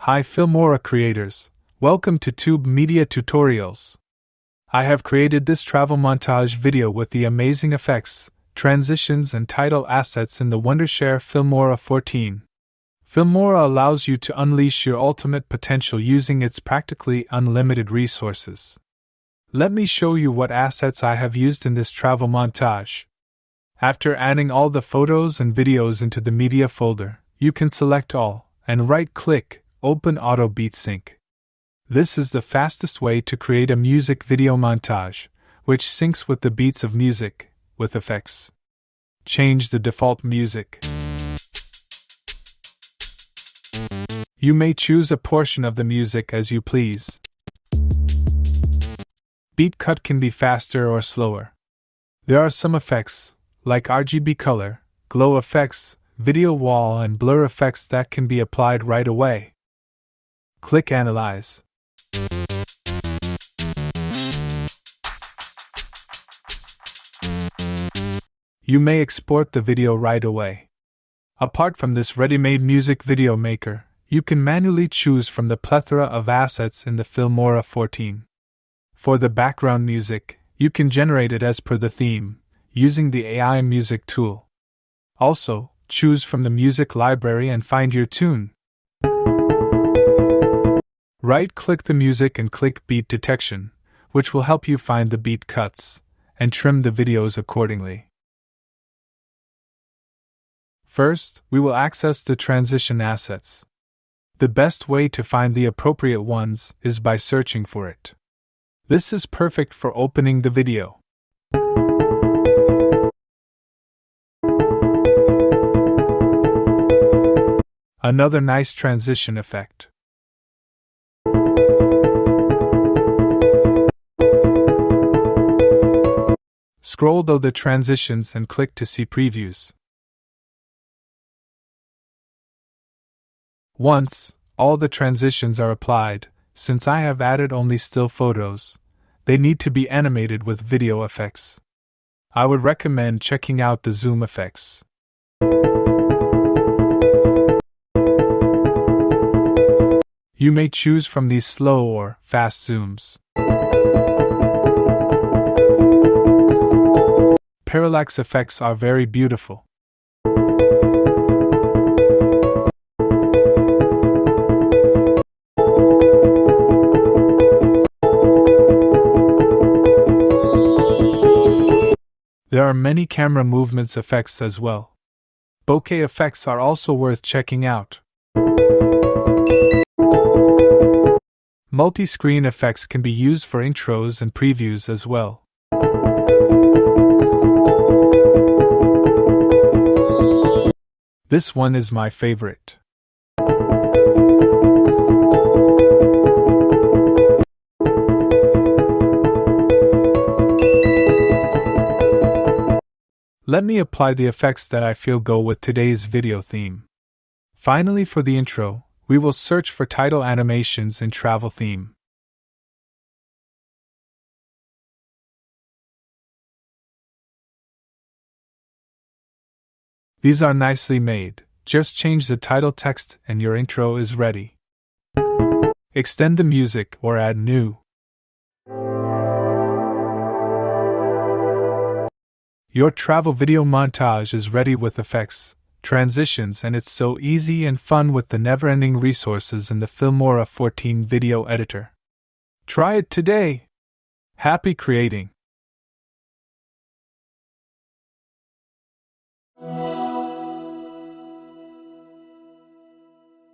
Hi Filmora creators, welcome to Tube Media Tutorials. I have created this travel montage video with the amazing effects, transitions and title assets in the Wondersahare Filmora 14. Filmora allows you to unleash your ultimate potential using its practically unlimited resources. Let me show you what assets I have used in this travel montage. After adding all the photos and videos into the media folder, you can select all and right-click Open Auto Beat Sync. This is the fastest way to create a music video montage, which syncs with the beats of music, with effects. Change the default music. You may choose a portion of the music as you please. Beat cut can be faster or slower. There are some effects, like RGB color, glow effects, video wall and blur effects that can be applied right away. Click Analyze. You may export the video right away. Apart from this ready-made music video maker, you can manually choose from the plethora of assets in the Filmora 14. For the background music, you can generate it as per the theme, using the AI music tool. Also, choose from the music library and find your tune. Right-click the music and click Beat Detection, which will help you find the beat cuts and trim the videos accordingly. First, we will access the transition assets. The best way to find the appropriate ones is by searching for it. This is perfect for opening the video. Another nice transition effect. Scroll through the transitions and click to see previews. Once all the transitions are applied, since I have added only still photos, they need to be animated with video effects. I would recommend checking out the zoom effects. You may choose from these slow or fast zooms. Parallax effects are very beautiful. There are many camera movements effects as well. Bokeh effects are also worth checking out. Multi-screen effects can be used for intros and previews as well. This one is my favorite. Let me apply the effects that I feel go with today's video theme. Finally, for the intro, we will search for title animations in travel theme. These are nicely made. Just change the title text and your intro is ready. Extend the music or add new. Your travel video montage is ready with effects, transitions, and it's so easy and fun with the never-ending resources in the Filmora 14 video editor. Try it today! Happy creating!